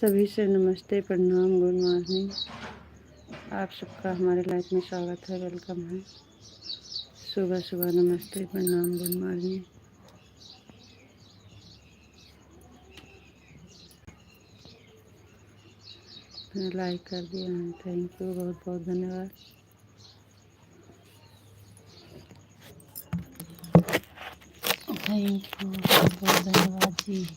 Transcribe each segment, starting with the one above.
सभी से नमस्ते, प्रणाम, गुड मॉर्निंग। आप सबका हमारे लाइफ में स्वागत है, वेलकम है। सुबह सुबह नमस्ते, प्रणाम, गुड मॉर्निंग। लाइक कर दिया है, थैंक यू, बहुत बहुत धन्यवाद। थैंक यू, बहुत बहुत धन्यवाद जी।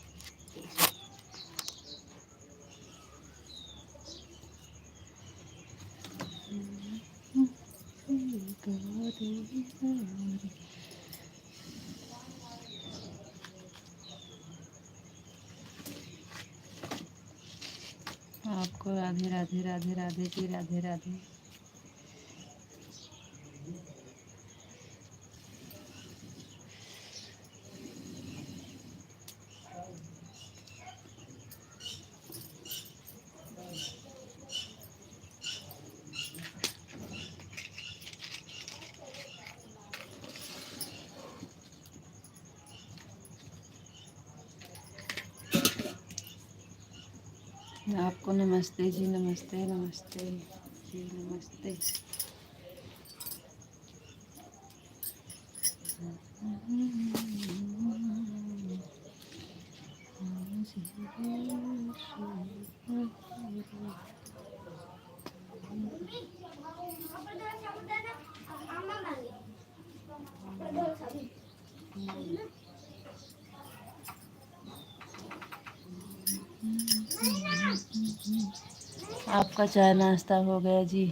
आपको राधे राधे राधे राधे जी, राधे राधे। आपको नमस्ते जी, नमस्ते नमस्ते जी, नमस्ते। आपका चाय नाश्ता हो गया जी?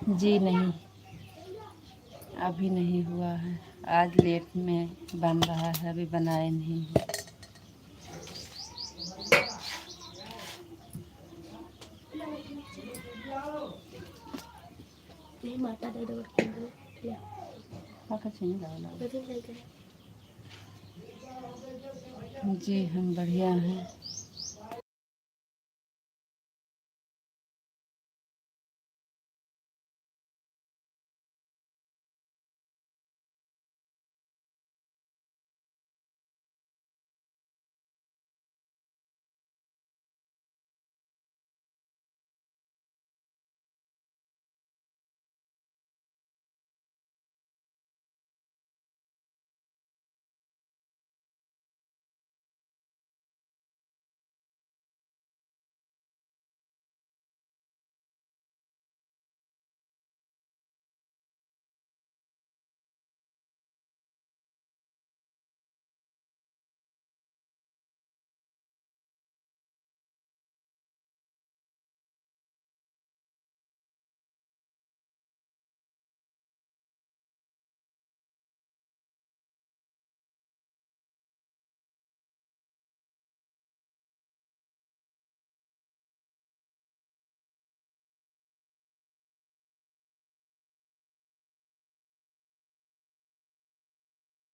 जी नहीं, अभी नहीं हुआ है। आज लेट में बन रहा है, अभी बनाए नहीं है। जी हम बढ़िया हैं।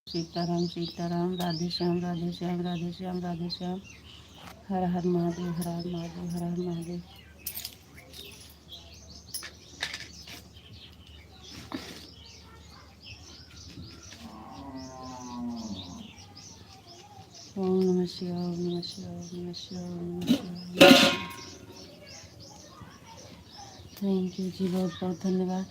सीताराम सीताराम, राधे श्याम राधे श्याम राधे श्याम राधे श्याम। हर हर महादेव, हर हर महादेव, हर हर महादेव। ओम नमः शिवाय, ओम नमः शिवाय, ओम नमः शिवाय, ओम नमः शिवाय। थैंक यू जी, बहुत बहुत धन्यवाद।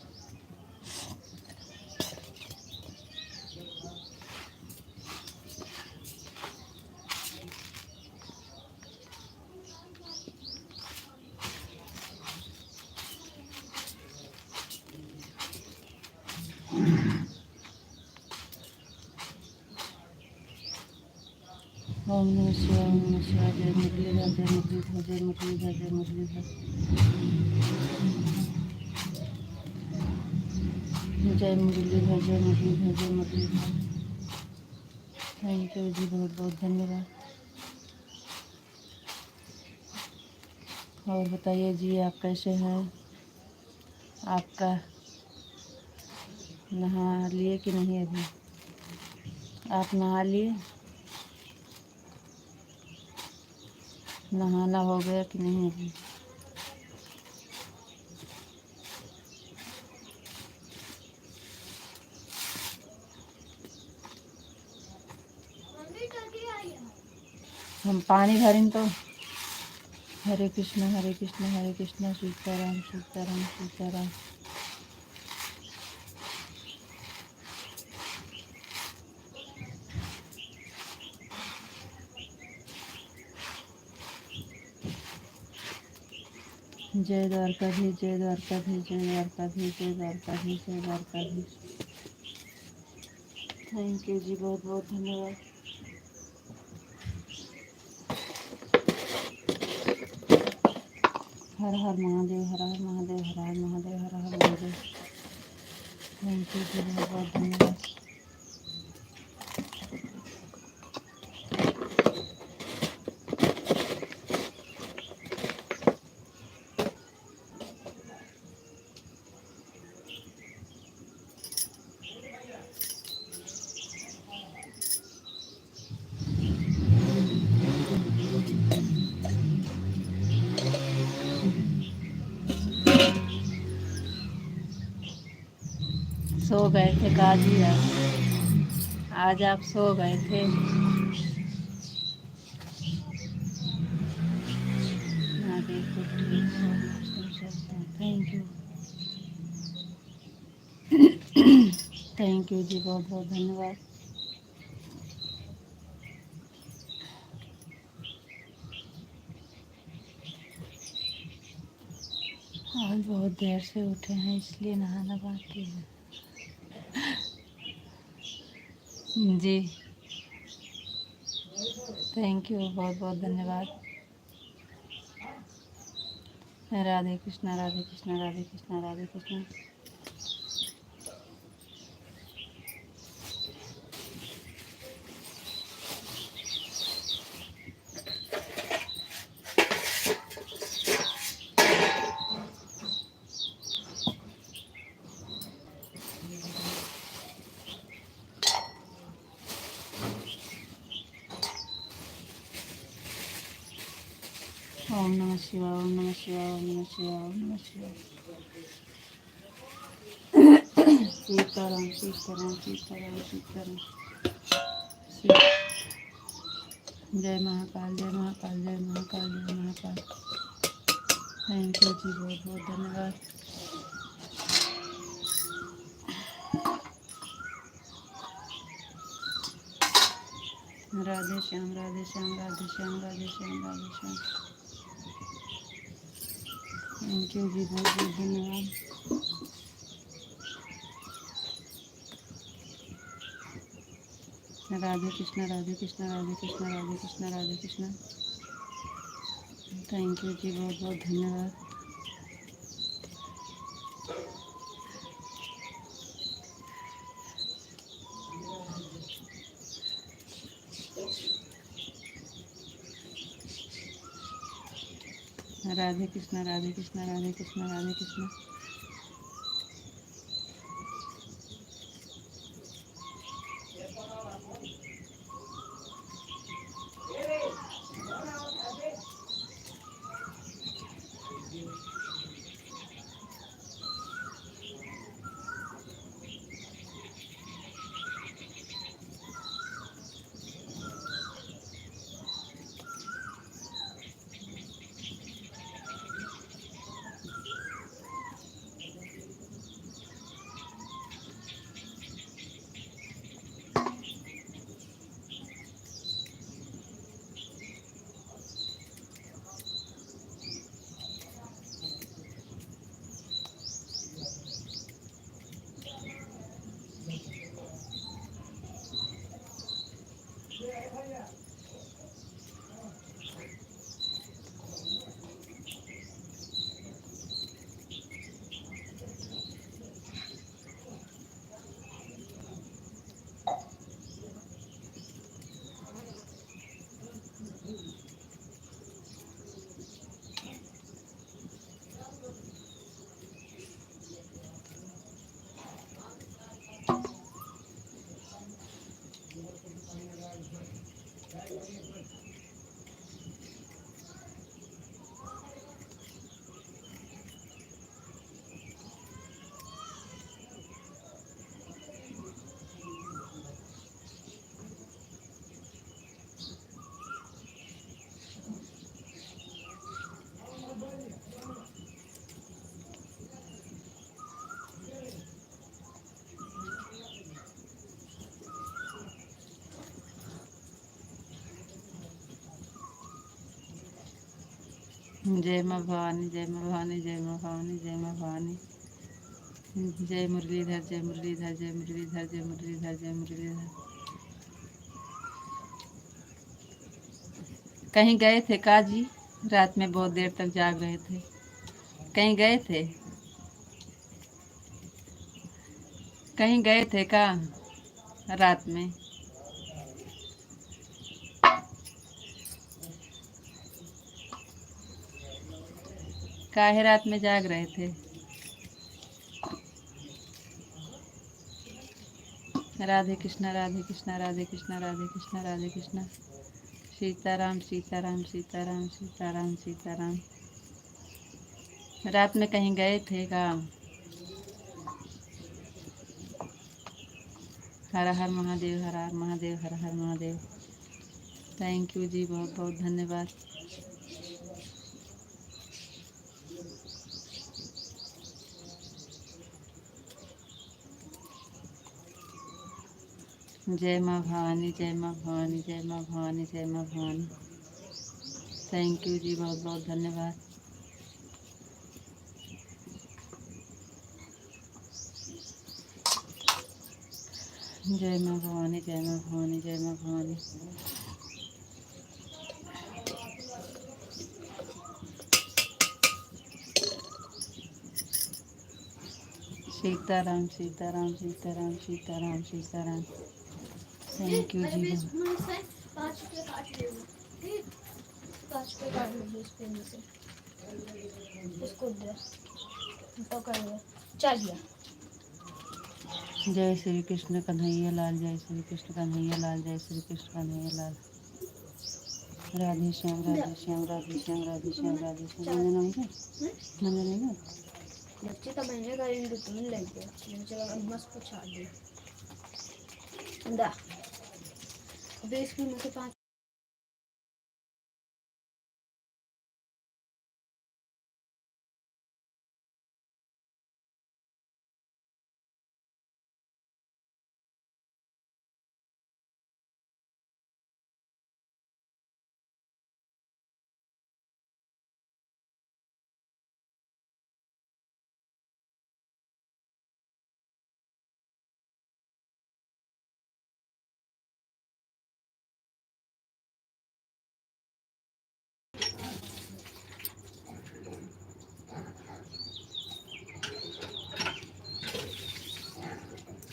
ओम नमः शिवाय, ओम नमः शिवाय। जय मुरलीधर, जय मुरलीधर, जय मुरलीधर, जय मुरलीधर। जय मुरलीधर, जय मुरलीधर, जय मुरलीधर। थैंक यू जी, बहुत बहुत धन्यवाद। और बताइए जी, आप कैसे हैं? आपका नहा लिए कि नहीं? अभी आप नहा लिए? नहाना हो गया कि नहीं अभी? हम पानी भरें तो हरे कृष्णा हरे कृष्णा हरे कृष्णा सीताराम सीताराम सीताराम। जय द्वारकाधीश जय द्वारकाधीश जय द्वारकाधीश जय द्वारकाधीश जय द्वारकाधीश। थैंक यू जी, बहुत बहुत धन्यवाद। हर हर महादेव हर हर महादेव हर हर महादेव हर हर महादेव। थैंक यू जी, बहुत बहुत धन्यवाद। सो गए थे काजी आज आप सो गए थे। हाँ बिल्कुल ठीक है। थैंक यू थैंक यू जी, बहुत बहुत धन्यवाद। आज बहुत देर से उठे हैं इसलिए नहाना बाकी है जी। थैंक यू, बहुत बहुत धन्यवाद। राधे कृष्णा राधे कृष्णा राधे कृष्णा राधे कृष्णा। ओम नमः शिवाय ओम नमः शिवाय ओम नमः शिवाय ओम नमः शिवाय। सीताराम सीताराम सीताराम सीताराम। जय महाकाल जय महाकाल जय महाकाल जय महाकाल। थैंक यू जी, बहुत बहुत धन्यवाद। राधे श्याम राधे श्याम राधे श्याम राधे श्याम राधे श्याम। थैंक यू जी, बहुत बहुत धन्यवाद। राधे कृष्णा राधे कृष्णा राधे कृष्णा राधे कृष्णा राधे कृष्णा। थैंक यू जी, बहुत बहुत धन्यवाद। राधे कृष्णा राधे कृष्णा राधे कृष्णा राधे कृष्णा। जय माँ भवानी, जय माँ भवानी, जय माँ भवानी, जय माँ भवानी। जय मुरलीधर, जय मुरलीधर, जय मुरलीधर, जय मुरलीधर, जय मुरलीधर। कहीं गए थे का जी? रात में बहुत देर तक जाग रहे थे, कहीं गए थे? कहीं गए थे का रात में? काहे रात में जाग रहे थे? राधे कृष्णा, राधे कृष्णा, राधे कृष्णा, राधे कृष्णा, राधे कृष्णा। सीताराम, सीताराम, सीताराम, सीताराम, सीताराम। रात में कहीं गए थे का? हर हर महादेव, हर हर महादेव, हर हर महादेव। थैंक यू जी, बहुत बहुत धन्यवाद। जय माँ भवानी, जय माँ भवानी, जय माँ भवानी, जय माँ भवानी। थैंक यू जी, बहुत बहुत धन्यवाद। जय माँ भवानी, जय माँ भवानी, जय माँ भवानी। सीताराम, सीताराम, सीताराम, सीताराम, सीताराम। थैंक यू जी। 5 रुपये काट लेना, ठीक? 5 रुपये काट लीजिए इस पेन से, इसको दे पकड़ ले, चलिए। जय श्री कृष्ण कन्हैया लाल, जय श्री कृष्ण कन्हैया लाल, जय श्री कृष्ण कन्हैया लाल। राधे श्याम, राधे श्याम, राधे श्याम, राधे श्याम, राधे श्याम। मंजन नहीं है, मंजन नहीं है। बच्चे तो मैंने करेंगे, तुम लेंगे चलो मस्त पूछा दे दा 20 में से 5।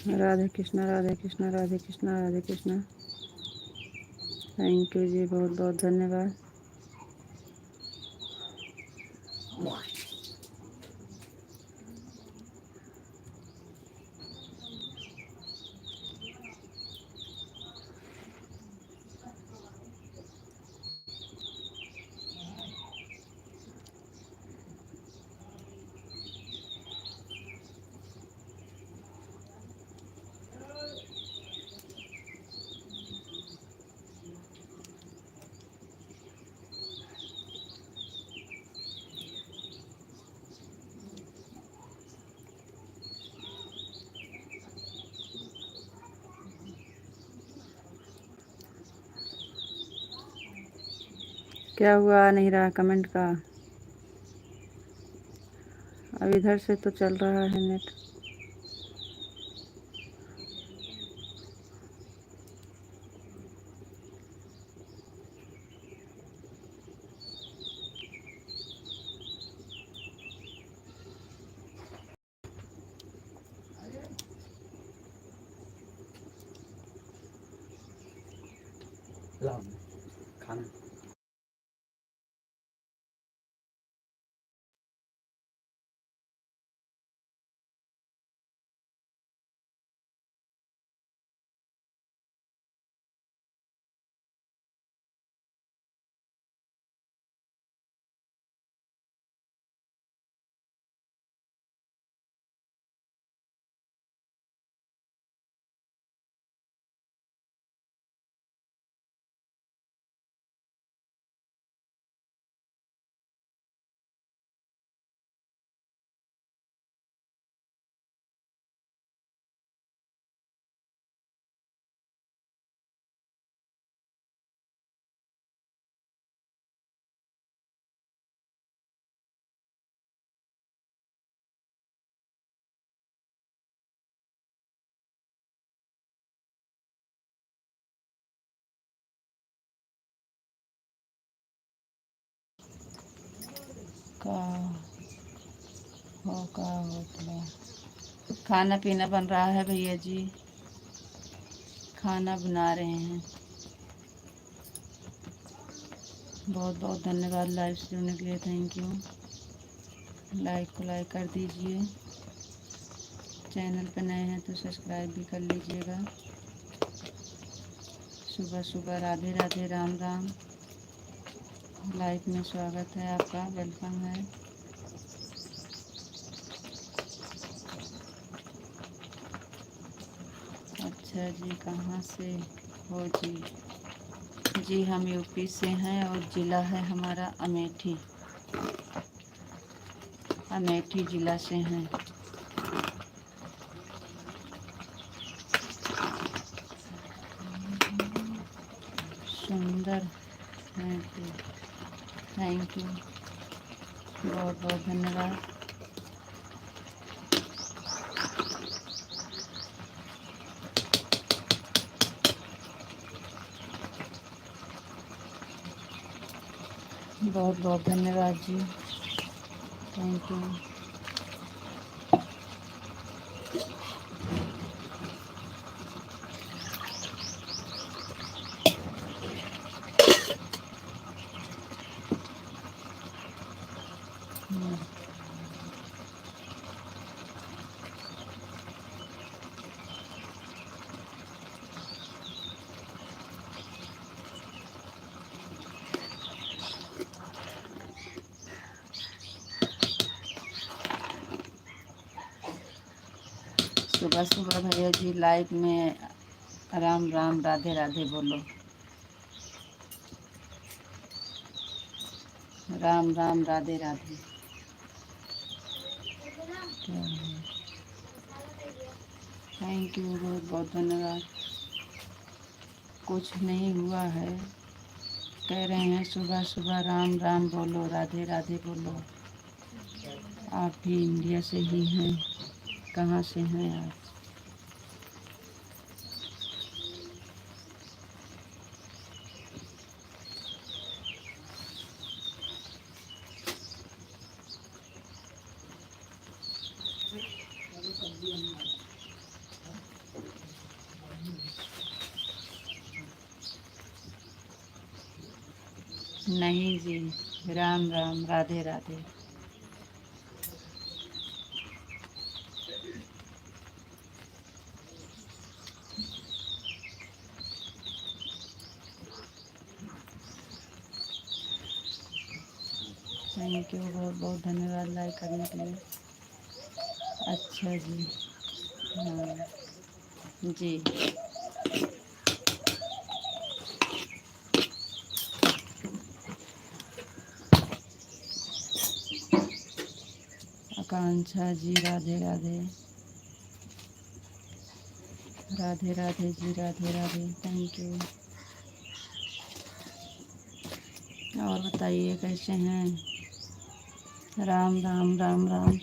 राधे कृष्णा, राधे कृष्णा, राधे कृष्णा, राधे कृष्णा। थैंक यू जी, बहुत बहुत धन्यवाद। क्या हुआ, आ नहीं रहा कमेंट का? अब इधर से तो चल रहा है नेट। खाना का हो का होटला खाना पीना बन रहा है भैया जी, खाना बना रहे हैं। बहुत बहुत धन्यवाद लाइव से जुड़ने के लिए, थैंक यू। लाइक को लाइक कर दीजिए, चैनल पर नए हैं तो सब्सक्राइब भी कर लीजिएगा। सुबह सुबह राधे राधे, राम राम। लाइव में स्वागत है आपका, वेलकम है। अच्छा जी, कहाँ से हो जी? जी हम यूपी से हैं और ज़िला है हमारा अमेठी, अमेठी ज़िला से हैं। सुंदर हैं तो थैंक यू, बहुत बहुत धन्यवाद। बहुत बहुत धन्यवाद जी, थैंक यू। सुबह सुबह भैया जी लाइव में राम राम राधे राधे बोलो। राम राम राधे राधे। थैंक यू, बहुत बहुत धन्यवाद। कुछ नहीं हुआ है, कह रहे हैं सुबह सुबह राम राम बोलो, राधे राधे बोलो। आप भी इंडिया से ही हैं? कहाँ से हैं आप? नहीं जी, राम राम राधे राधे। थैंक यू, बहुत बहुत धन्यवाद लाइक करने के लिए। अच्छा जी, हाँ जी। आकांक्षा जी, राधे राधे। Radhe Radhe ji, Radhe Radhe, thank you. और बताइए कैसे हैं? राम राम राम राम।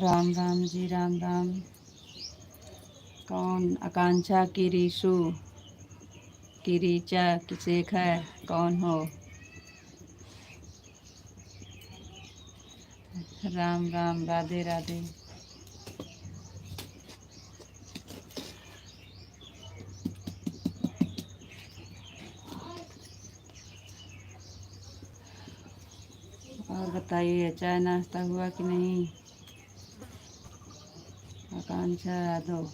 राम राम जी, राम राम। कौन? आकांक्षा की रीशु की रीचा की शेखर, कौन हो? राम राम राधे राधे। और बताइए चाय नाश्ता हुआ कि नहीं? आकांक्षा यादव,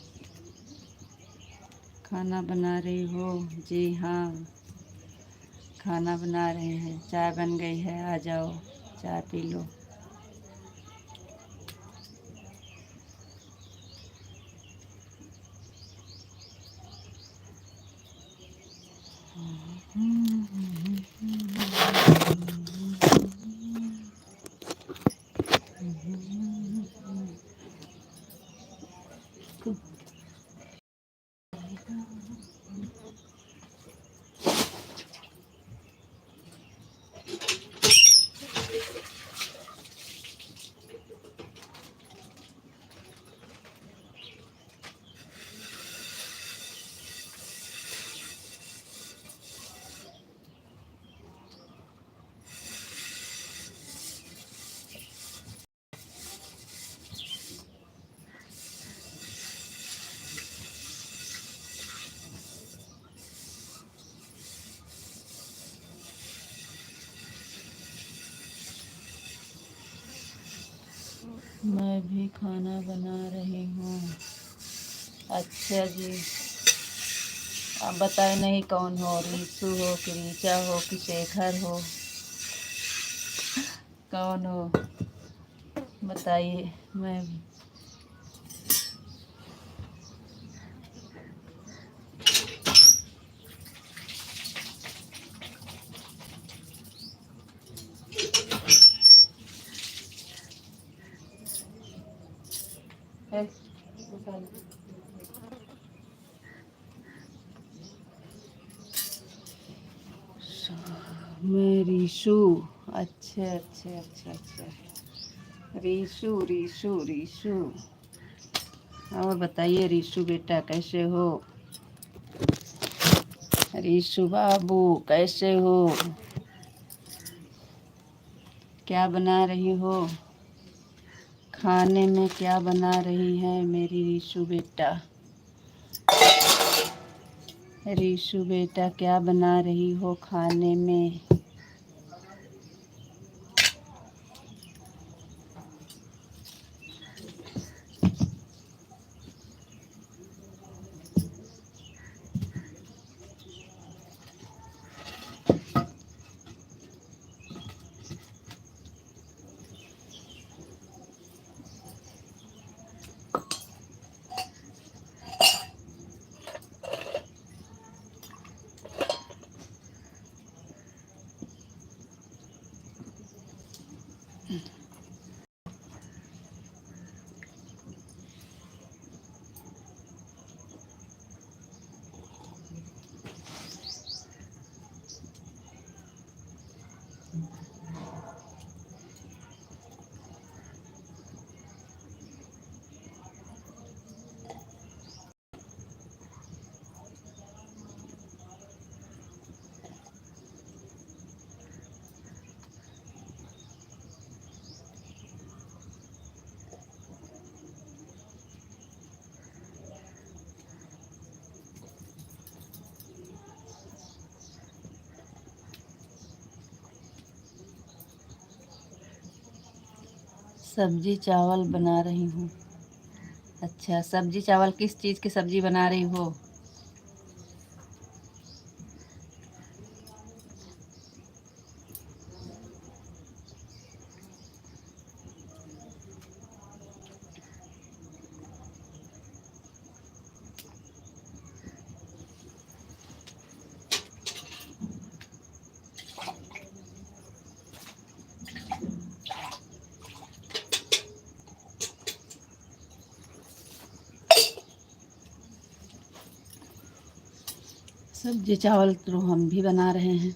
खाना बना रही हो? जी हाँ, खाना बना रहे हैं, चाय बन गई है, आ जाओ चाय पी लो। मैं भी खाना बना रही हूँ। अच्छा जी, आप बताए नहीं कौन हो, रीशु हो कि रीचा हो कि शेखर हो, कौन हो बताइए। मैं भी मैं रीशु। अच्छा अच्छा अच्छा अच्छा, रीशु रीशु रीशु। और बताइए रीशु बेटा कैसे हो, रीशु बाबू कैसे हो, क्या बना रही हो, खाने में क्या बना रही है मेरी रीशु बेटा। रीशु बेटा क्या बना रही हो खाने में। सब्जी चावल बना रही हूँ। अच्छा, सब्जी चावल किस चीज़ की सब्जी बना रही हो। सब्जी चावल तो हम भी बना रहे हैं,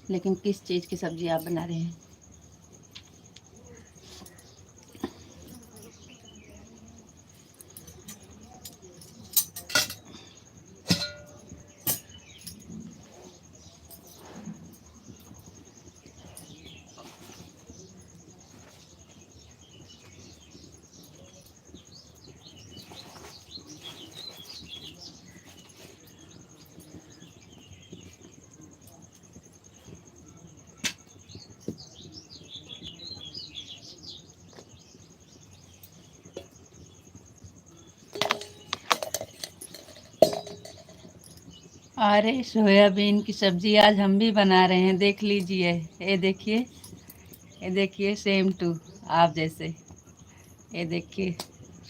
लेकिन किस चीज़ की सब्जी आप बना रहे हैं। अरे सोयाबीन की सब्जी आज हम भी बना रहे हैं, देख लीजिए। ये देखिए, ये देखिए, सेम टू आप जैसे। ये देखिए,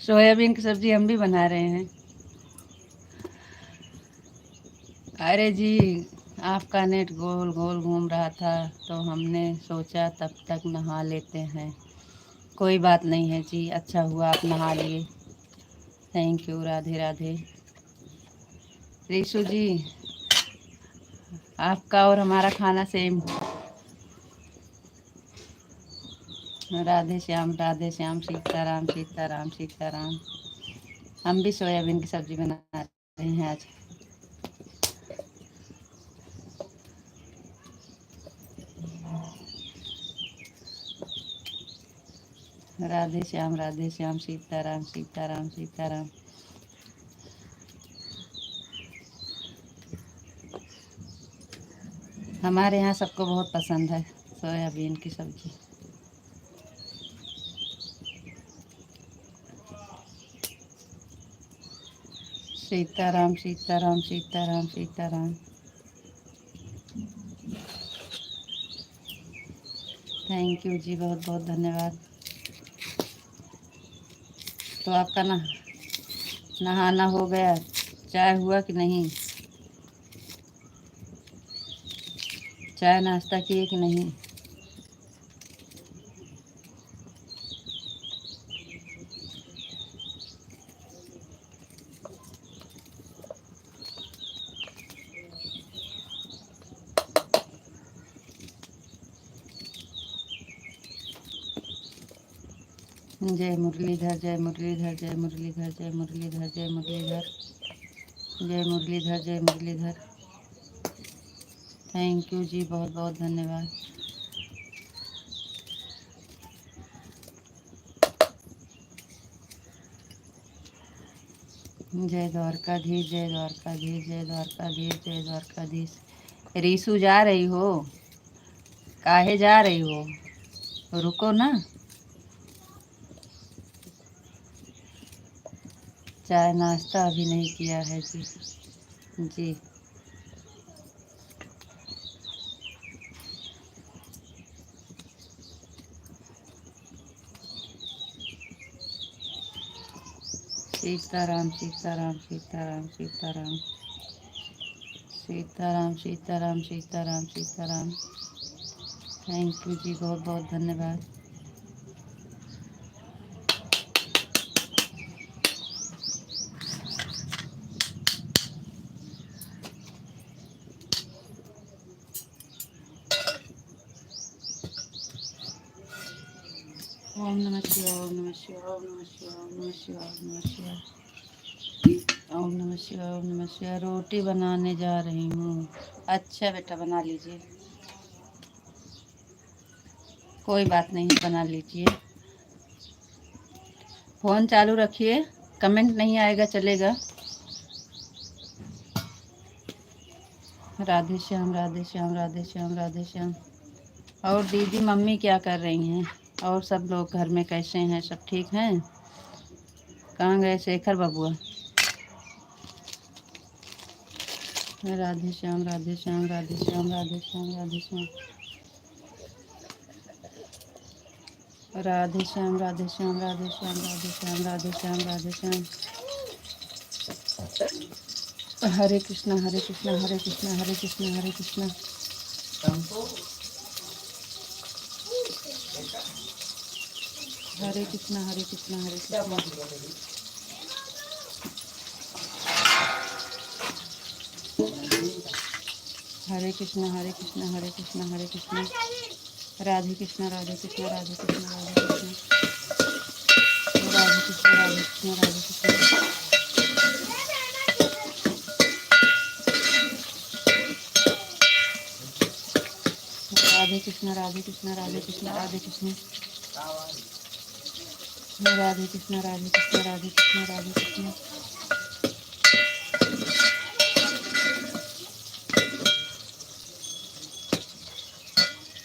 सोयाबीन की सब्जी हम भी बना रहे हैं। अरे जी, आपका नेट गोल गोल घूम रहा था तो हमने सोचा तब तक नहा लेते हैं। कोई बात नहीं है जी, अच्छा हुआ आप नहा लिए। Thank you, Radhe Radhe. रीशु जी, आपका और हमारा खाना सेम। राधे श्याम सीताराम सीताराम सीताराम। हम भी सोयाबीन की सब्जी बना रहे हैं आज। राधे श्याम सीताराम सीताराम सीताराम। हमारे यहाँ सबको बहुत पसंद है सोयाबीन की सब्जी। सीताराम सीताराम सीताराम सीताराम। थैंक यू जी, बहुत बहुत धन्यवाद। तो आपका नहाना हो गया, चाय हुआ कि नहीं? चाय नाश्ता किए कि नहीं? जय मुरलीधर जय मुरलीधर जय मुरलीधर जय मुरलीधर जय मुरलीधर जय मुरलीधर जय मुरलीधर। थैंक यू जी, बहुत बहुत धन्यवाद। जय द्वारकाधीश जय द्वारकाधीश जय द्वारकाधीश जय द्वारकाधीश। रीसू जा रही हो? काहे जा रही हो? रुको ना। चाय नाश्ता अभी नहीं किया है जी। जी सीताराम सीताराम सीताराम सीताराम सीताराम सीताराम सीताराम सीताराम। थैंक यू जी, बहुत बहुत धन्यवाद। ओम नमः शिवाय ओम नमः शिवाय ओम नमः शिवाय ओम नमः शिवाय ओम नमः शिवाय ओम नमः शिवाय ओम नमः शिवाय। रोटी बनाने जा रही हूँ। अच्छा बेटा, बना लीजिए, कोई बात नहीं, बना लीजिए। फ़ोन चालू रखिए, कमेंट नहीं आएगा चलेगा। राधे श्याम राधे श्याम राधे श्याम राधे श्याम। और दीदी मम्मी क्या कर रही हैं? और सब लोग घर में कैसे हैं? सब ठीक हैं? कहाँ गए शेखर बबुआ? राधे श्याम राधे श्याम राधे श्याम राधे श्याम राधे श्याम राधे श्याम राधे श्याम राधे श्याम राधे श्याम राधे श्याम राधे श्याम। हरे कृष्णा हरे कृष्णा हरे कृष्णा हरे कृष्णा हरे कृष्णा। हरे कृष्णा हरे कृष्णा हरे कृष्णा। हरे कृष्णा हरे कृष्णा हरे कृष्णा हरे कृष्णा। राधे कृष्णा राधे कृष्णा राधे कृष्णा राधे कृष्णा राधे कृष्णा राधे कृष्णा राधे कृष्णा। राधे कृष्णा राधे कृष्णा राधे कृष्णा राधे कृष्णा राधे कृष्णा राधे कृष्णा राधे कृष्णा राधे कृष्णा।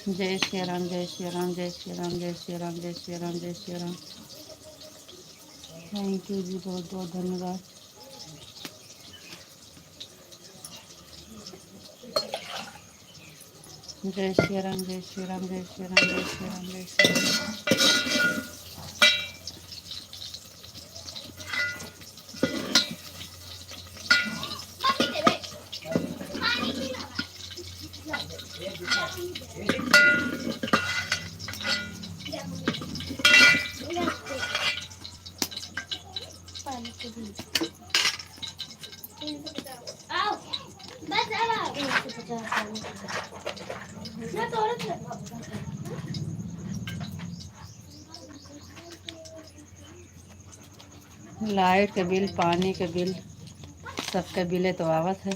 जय श्री राम जय श्री राम जय श्री राम जय श्री राम जय श्री राम जय श्री राम। थैंक यू जी, बहुत बहुत धन्यवाद। जय श्री राम जय श्री राम जय श्री राम जय श्री राम जय श्री राम। लाइट के बिल, पानी के बिल, सबके बिले तो आवत है।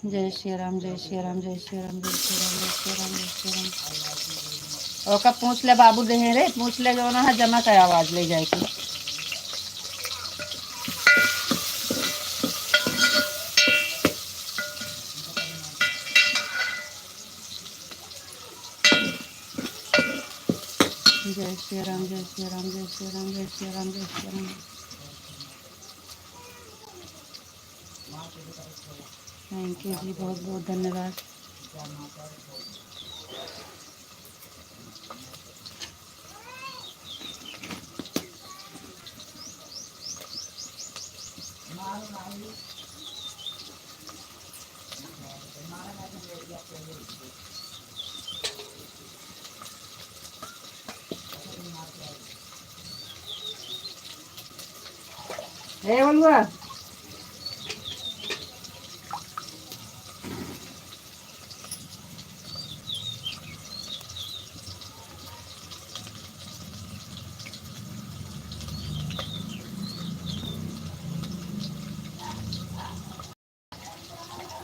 जय श्री राम जय श्री राम जय श्री राम जय श्री राम जय श्री राम जय श्री राम। ओका पूछ ले बाबू देहे रे, पूछ ले जो ना है जमा का आवाज ले जाएगी। जय श्री राम, जय श्री राम, जय श्री राम, जय श्री राम, जय श्री राम। थैंक यू जी, बहुत बहुत धन्यवाद। ए बलुआ,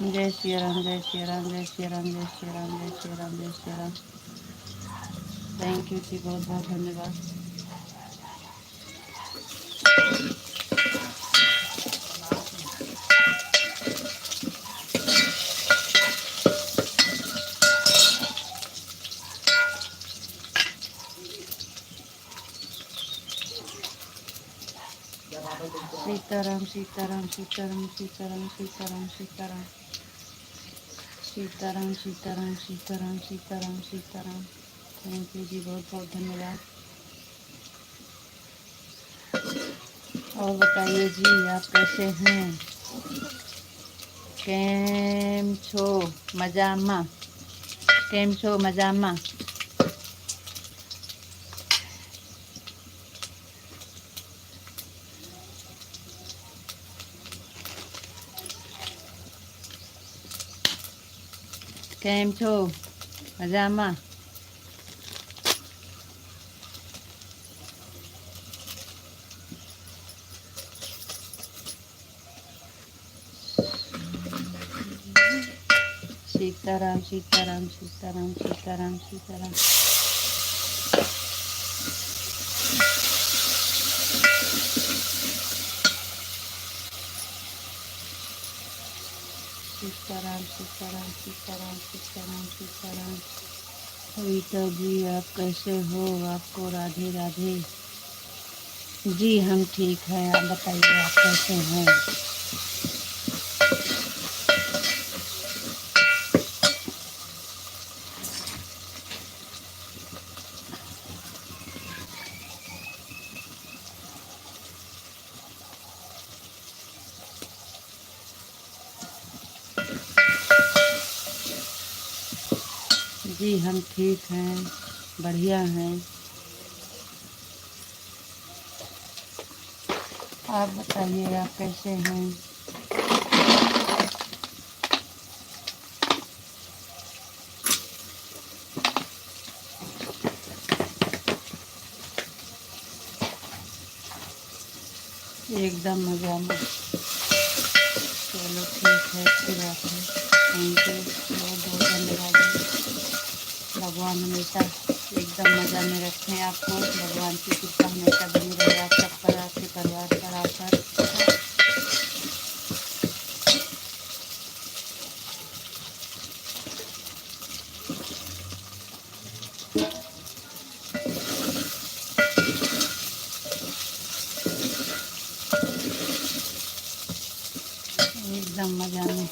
जय श्री राम, जय श्री राम, जय श्री राम, जय श्री राम, जय श्री राम, जय श्री राम। थैंक यू जी, बहुत बहुत धन्यवाद। सीताराम, सीताराम, सीताराम, सीताराम, सीताराम, सीताराम, सीताराम, सीताराम, सीताराम, सीताराम, सीताराम। थैंक यू जी, बहुत बहुत धन्यवाद। और बताइए जी, आप कैसे हैं? केम छो मजामा? केम छो मजामा? केम छो मजामा? सीताराम, सीताराम, सीताराम, सीताराम, सीताराम। सीताराम, सीताराम, सीताराम, सीताराम, सीताराम। कविता जी, आप कैसे हो? आपको राधे राधे। जी हम ठीक हैं, आप बताइए आप कैसे हैं? जी हम ठीक हैं, बढ़िया हैं। आप बताइए आप कैसे हैं? एकदम मजा में। चलो ठीक है, अच्छी बात है। थैंक यू, बहुत बहुत धन्यवाद। भगवान हमेशा एकदम मज़ा में रखें आपको। भगवान की कृपा हमेशा बनी रहे आप सब पर, आपके परिवार पर, आप पर। एकदम मज़ा में।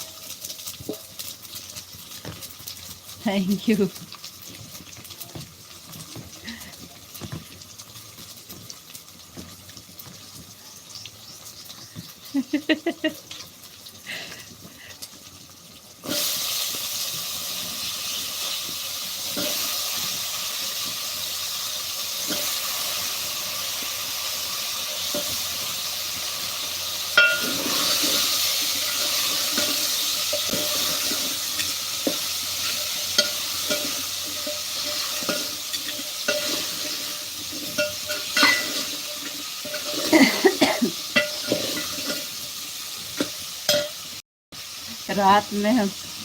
Thank you. रात में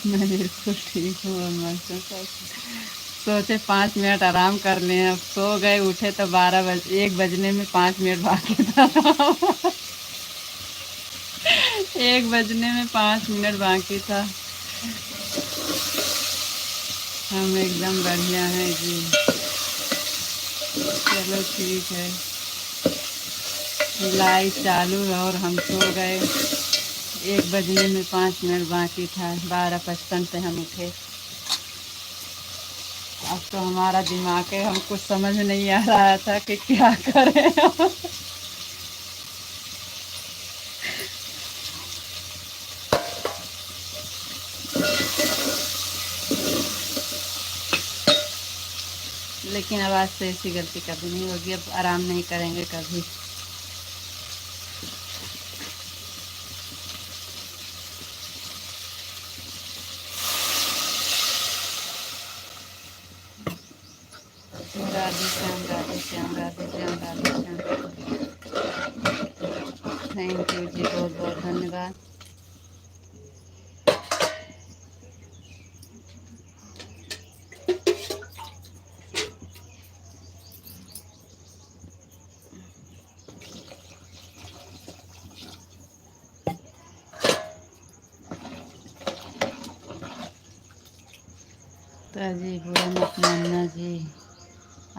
मैं बिल्कुल ठीक हूँ। मैं सोचे 5 मिनट आराम कर लें, अब सो गए, उठे तो 1 बजने में 5 मिनट बाकी था। 1 बजने में 5 मिनट बाकी था। हम एकदम बढ़िया हैं जी। चलो ठीक है। लाइट चालू है और हम सो गए। 1 बजने में 5 मिनट बाकी था, 12:55 पे हम उठे। अब तो हमारा दिमाग है, हम कुछ समझ नहीं आ रहा था कि क्या करें हम। लेकिन अब आज से ऐसी गलती कभी नहीं होगी, अब आराम नहीं करेंगे कभी। राधे श्याम, राधे श्याम, राधे श्याम, राधे श्याम। थैंक यू जी, बहुत बहुत धन्यवाद। तो जी बुरा मत मानना जी,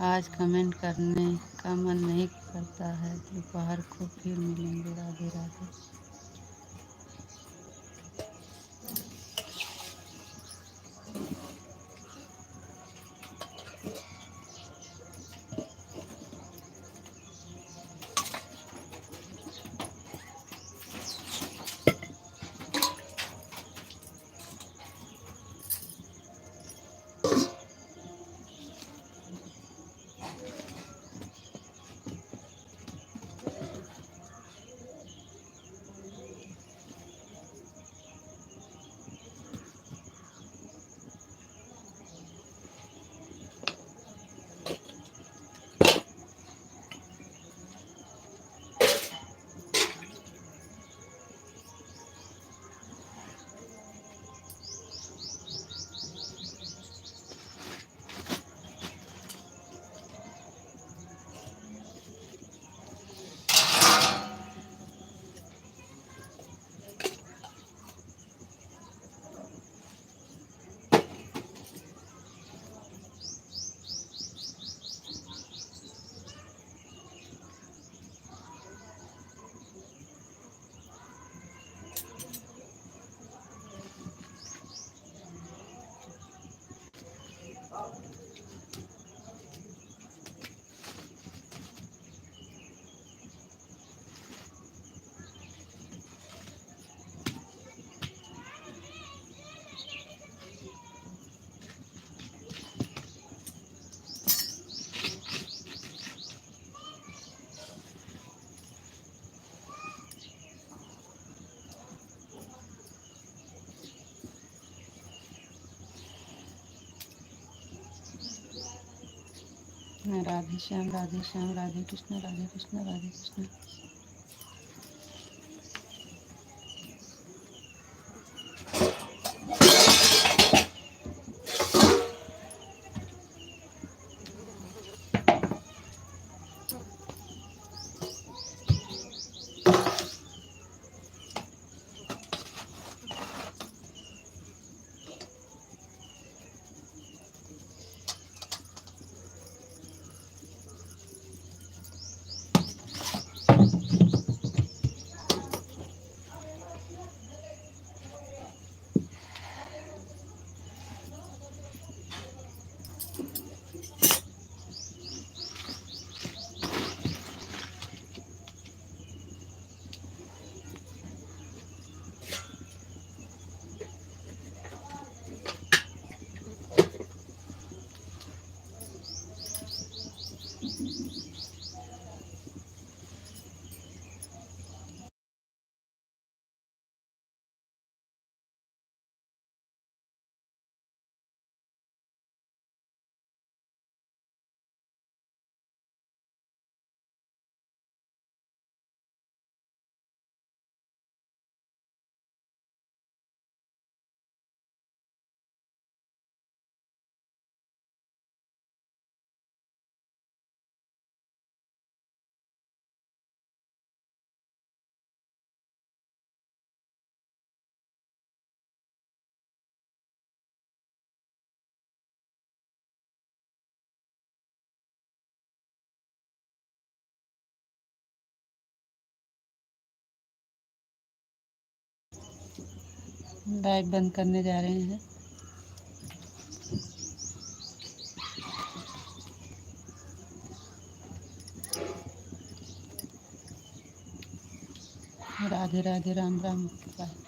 आज कमेंट करने का मन नहीं करता है। दोपहर को फिर मिलेंगे। राधे राधे। राधे श्याम, राधे श्याम, राधे कृष्ण, राधे कृष्ण, राधे कृष्ण। लाइव बंद करने जा रहे हैं। राधे राधे, राम राम, बाय।